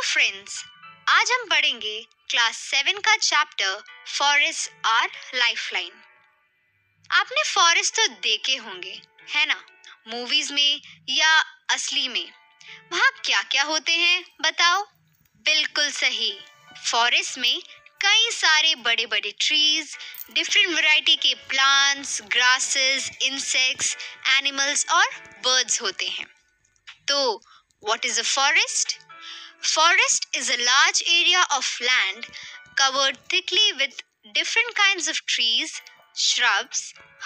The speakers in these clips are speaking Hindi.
फ्रेंड्स, आज हम पढ़ेंगे क्लास 7 का चैप्टर फॉरेस्ट आर लाइफलाइन। आपने फॉरेस्ट तो देखे होंगे, है ना? मूवीज में या असली में वहाँ क्या क्या होते हैं बताओ? बिल्कुल सही, फॉरेस्ट में कई सारे बड़े बड़े ट्रीज, डिफरेंट वैरायटी के प्लांट्स, ग्रासेस, इंसेक्ट्स, एनिमल्स और बर्ड्स होते हैं। तो what is a forest? Forest is a large area of land covered thickly with different kinds of trees, shrubs,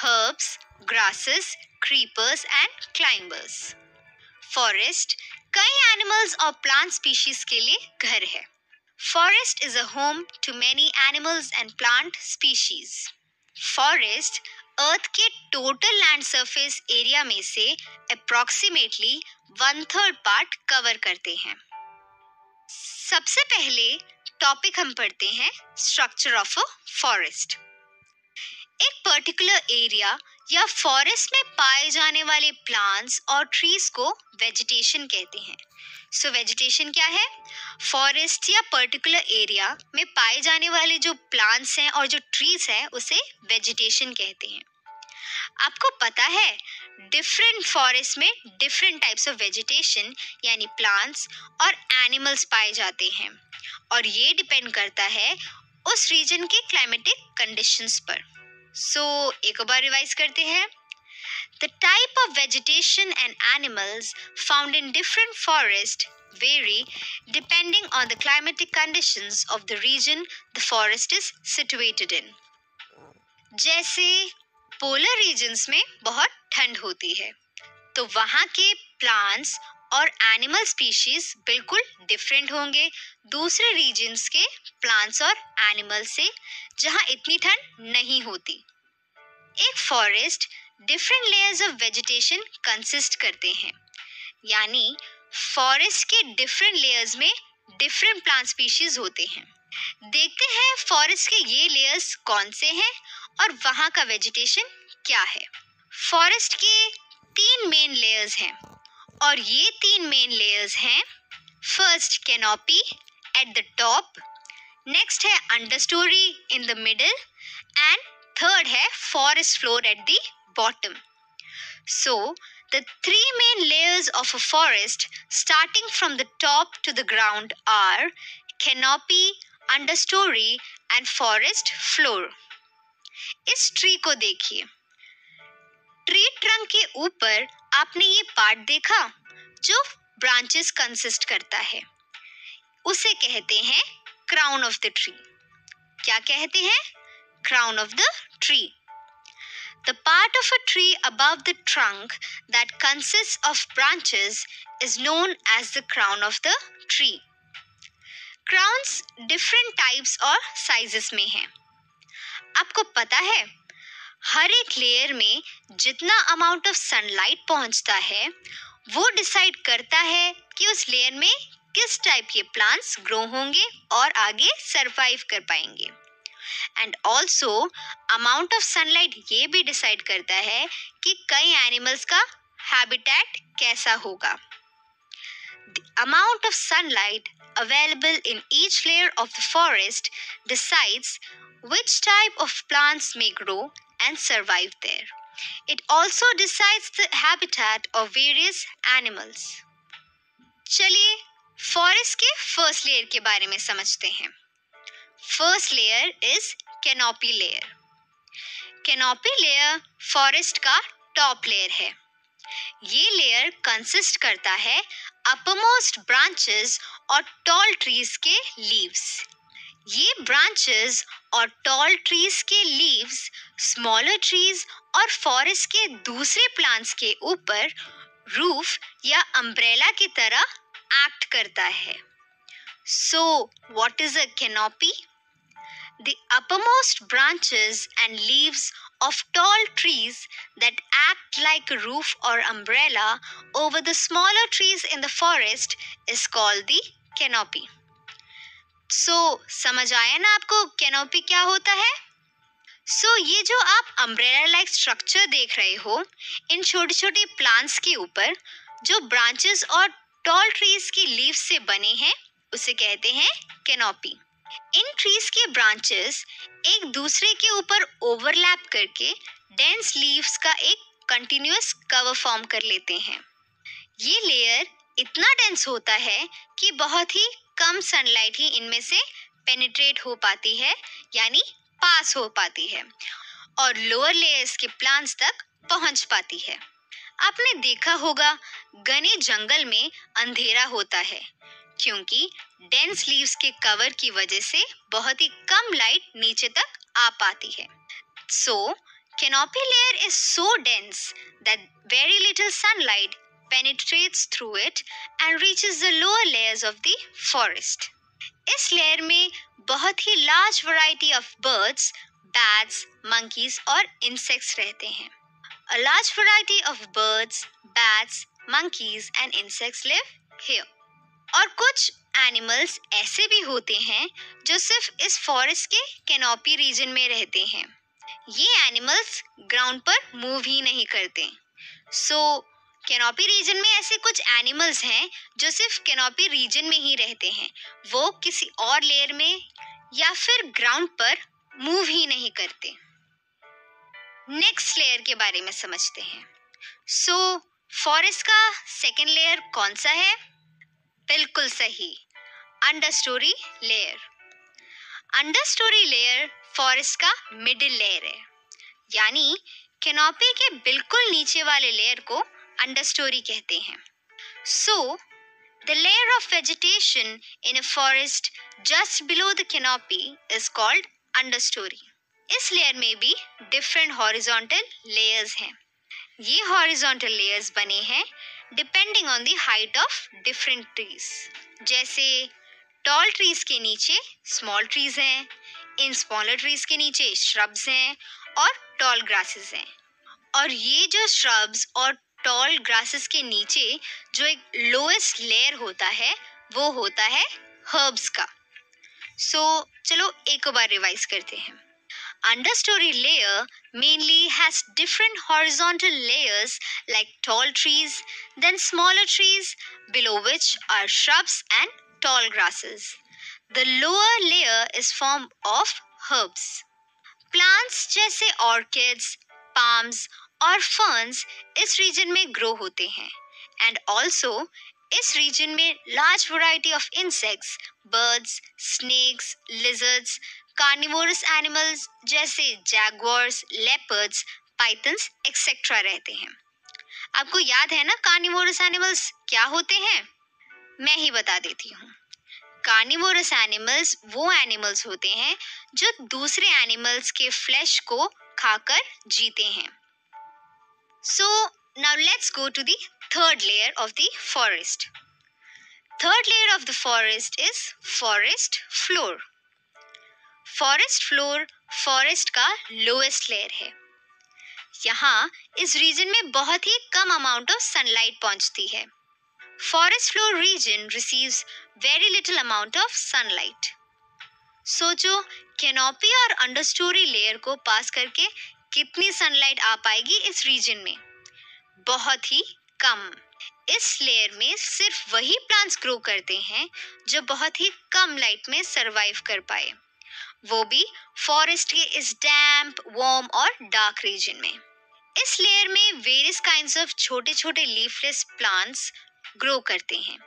herbs, grasses, creepers and climbers. Forest कई animals और plant species के लिए घर है. Forest is a home to many animals and plant species. Forest अर्थ के टोटल लैंड सरफेस एरिया में से अप्रोक्सीमेटली 1/3 पार्ट कवर करते हैं. सबसे पहले टॉपिक हम पढ़ते हैं स्ट्रक्चर ऑफ अ फॉरेस्ट. एक पर्टिकुलर एरिया या फॉरेस्ट में पाए जाने वाले प्लांट्स और ट्रीज को वेजिटेशन कहते हैं. सो वेजिटेशन क्या है? फॉरेस्ट या पर्टिकुलर एरिया में पाए जाने वाले जो प्लांट्स हैं और जो ट्रीज हैं उसे वेजिटेशन कहते हैं. आपको पता है डिफरेंट फॉरेस्ट में डिफरेंट टाइप्स ऑफ वेजिटेशन यानी प्लांट्स और एनिमल्स पाए जाते हैं और ये डिपेंड करता है उस रीजन के क्लाइमेटिक कंडीशंस पर. सो एक बार रिवाइज करते हैं. The type of vegetation and animals found in different forest vary depending on the climatic conditions of the region the forest is situated in. जैसे पोलर रीजन्स में बहुत ठंड होती है तो वहाँ के प्लांट्स और एनिमल स्पीशीज बिल्कुल डिफरेंट होंगे दूसरे रीजन्स के प्लांट्स और एनिमल से जहाँ इतनी ठंड नहीं होती. एक forest different layers of vegetation consist करते हैं, यानी फॉरेस्ट के डिफरेंट लेयर्स में डिफरेंट प्लांट स्पीशीज होते हैं. देखते हैं फॉरेस्ट के ये लेयर्स कौन से हैं और वहाँ का वेजिटेशन क्या है. फॉरेस्ट के 3 मेन लेयर्स हैं और ये 3 मेन लेयर्स हैं. First canopy at the top, next है understorey in the middle and third है forest floor at the bottom. So the 3 main layers of a forest starting from the top to the ground are canopy, understory and forest floor. इस ट्री को देखिए. ट्री ट्रंक के ऊपर आपने ये पार्ट देखा जो ब्रांचेस कंसिस्ट करता है, उसे कहते हैं क्राउन ऑफ द ट्री. क्या कहते हैं? Crown of the tree. The part of a tree above the trunk that consists of branches is known as the crown of the tree. Crowns different types और sizes में हैं. आपको पता है हर एक लेयर में जितना अमाउंट ऑफ सनलाइट पहुंचता है वो डिसाइड करता है कि उस लेयर में किस टाइप के प्लांट्स ग्रो होंगे और आगे सरवाइव कर पाएंगे. And also amount of sunlight ये भी डिसाइड करता है कि कई एनिमल्स का हैबिटेट कैसा होगा. The amount of sunlight available in each layer of the forest decides which type of plants may grow and survive there. It also decides the habitat of various animals. चलिए फॉरेस्ट के फर्स्ट लेयर के बारे में समझते हैं. First layer is canopy layer. Canopy layer forest का top layer है. ये layer consist करता है uppermost branches और tall trees के leaves. ये branches और tall trees के leaves smaller trees और forest के दूसरे plants के ऊपर roof या umbrella की तरह act करता है. So, what is a canopy? The uppermost branches and leaves of tall trees that act like a roof or umbrella over the smaller trees in the forest is called the canopy. So, समझ आया ना आपको canopy क्या होता है? So, ये जो आप umbrella like structure देख रहे हो, इन छोटे छोटे plants के ऊपर जो branches और tall trees की leaves से बने हैं उसे कहते हैं कैनोपी। इन ट्रीज के ब्रांचेस एक दूसरे के ऊपर ओवरलैप करके डेंस लीव्स का एक कंटिन्यूअस कवर फॉर्म कर लेते हैं। ये लेयर इतना डेंस होता है कि बहुत ही कम सनलाइट ही इनमें से पेनिट्रेट हो पाती है, यानी पास हो पाती है और लोअर लेयर्स के प्लांट्स तक पहुंच पाती है। आपने देखा होगा घने जंगल में अंधेरा होता है क्योंकि डेंस लीव्स के कवर की वजह से बहुत ही कम लाइट नीचे तक आ पाती है। So, canopy layer is so dense that very little sunlight penetrates through it and reaches the lower layers of the forest. इस लेयर में बहुत ही large variety of birds, bats, monkeys और insects रहते हैं। A large variety of birds, bats, monkeys and insects live here. और कुछ एनिमल्स ऐसे भी होते हैं जो सिर्फ इस फॉरेस्ट के कैनोपी रीजन में रहते हैं। ये एनिमल्स ग्राउंड पर मूव ही नहीं करते। सो कैनोपी रीजन में ऐसे कुछ एनिमल्स हैं जो सिर्फ कैनोपी रीजन में ही रहते हैं, वो किसी और लेयर में या फिर ग्राउंड पर मूव ही नहीं करते। नेक्स्ट लेयर के बारे में समझते हैं। सो फॉरेस्ट का सेकेंड लेयर कौन सा है? बिल्कुल सही, अंडरस्टोरी लेयर। अंडरस्टोरी लेयर फॉरेस्ट का मिडिल लेयर है, यानी कैनोपी के बिल्कुल नीचे वाले लेयर को अंडरस्टोरी कहते हैं। So the layer of vegetation in a forest just below the canopy is called understorey. इस लेयर में भी डिफरेंट हॉरिजॉन्टल लेयर्स हैं। ये हॉरिजॉन्टल लेयर्स बने हैं depending on the height of different trees. जैसे टॉल ट्रीज के नीचे स्मॉल ट्रीज हैं, इन स्मॉलर ट्रीज के नीचे श्रब्स हैं और टॉल ग्रासेस हैं। और ये जो श्रब्स और टॉल ग्रासेस के नीचे जो एक लोएस्ट लेयर होता है वो होता है हर्ब्स का। सो चलो एक बार रिवाइज करते हैं। Understory layer mainly has different horizontal layers like tall trees, then smaller trees, below which are shrubs and tall grasses. The lower layer is formed of herbs. Plants जैसे orchids, palms और ferns इस region में grow होते हैं and also इस region में large variety of insects, birds, snakes, lizards, carnivorous animals जैसे जैगुआर्स, लेपर्ड्स, पाइथन्स एक्सेट्रा रहते हैं। आपको याद है ना कार्निवोरस एनिमल्स क्या होते हैं? मैं ही बता देती हूँ। कार्निवोरस एनिमल्स वो एनिमल्स होते हैं जो दूसरे एनिमल्स के फ्लैश को खाकर जीते हैं। So now let's go to the third layer of the forest. Third layer of the forest is forest floor. Forest floor forest का लोएस्ट लेयर है। यहाँ इस रीजन में बहुत ही कम अमाउंट ऑफ सनलाइट पहुंचती है। Forest floor region receives very little amount of sunlight. सोचो कैनोपी और अंडरस्टोरी लेयर को पास करके कितनी सनलाइट आ पाएगी इस रीजन में? बहुत ही कम। इस लेयर में सिर्फ वही प्लांट्स ग्रो करते हैं जो बहुत ही कम लाइट में सरवाइव कर पाए, वो भी फॉरेस्ट के इस डैम्प, वार्म और डार्क रीजन में। इस लेयर में वेरियस काइंड्स ऑफ छोटे छोटे लीफलेस प्लांट्स ग्रो करते हैं,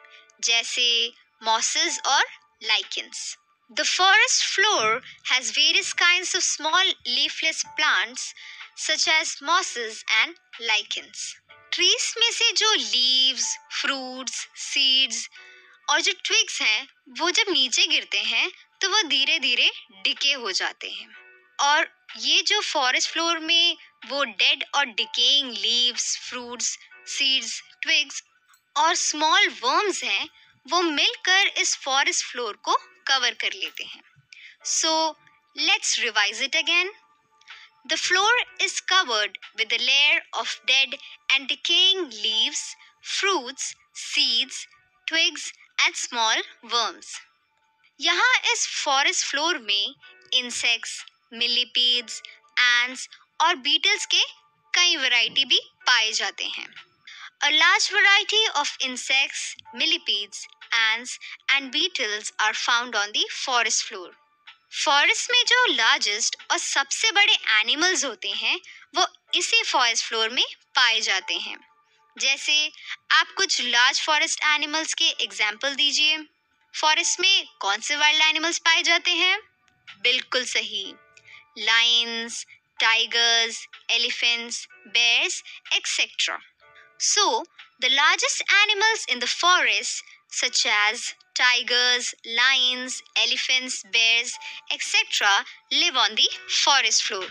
जैसे मॉसेस और lichens. The forest floor has various kinds of small leafless plants such as mosses and lichens. Trees में से जो लीव्स, फ्रूट्स, सीड्स और जो ट्विग्स हैं वो जब नीचे गिरते हैं तो वो धीरे धीरे डिके हो जाते हैं। और ये जो फॉरेस्ट फ्लोर में वो डेड और decaying leaves, fruits, seeds, twigs और स्मॉल वर्म्स हैं वो मिलकर इस फॉरेस्ट फ्लोर को कवर कर लेते हैं। So let's revise it again. The floor is covered with a layer of dead and decaying leaves, fruits, seeds, twigs and small worms. यहाँ इस फॉरेस्ट फ्लोर में इंसेक्ट्स, मिलीपीड्स, एंट्स और बीटल्स के कई वैरायटी भी पाए जाते हैं। A large variety of insects, millipedes ants and beetles are found on the forest floor. Forest में जो लार्जेस्ट और सबसे बड़े एनिमल्स होते हैं वो इसी फॉरेस्ट फ्लोर में पाए जाते हैं। जैसे आप कुछ लार्ज फॉरेस्ट एनिमल्स के एग्जाम्पल दीजिए। फॉरेस्ट में कौन से वाइल्ड एनिमल्स पाए जाते हैं? बिल्कुल सही, Lions, tigers, elephants, bears, etc. So, the largest animals in the forest, such as tigers, lions, elephants, bears, etc., live on the forest floor.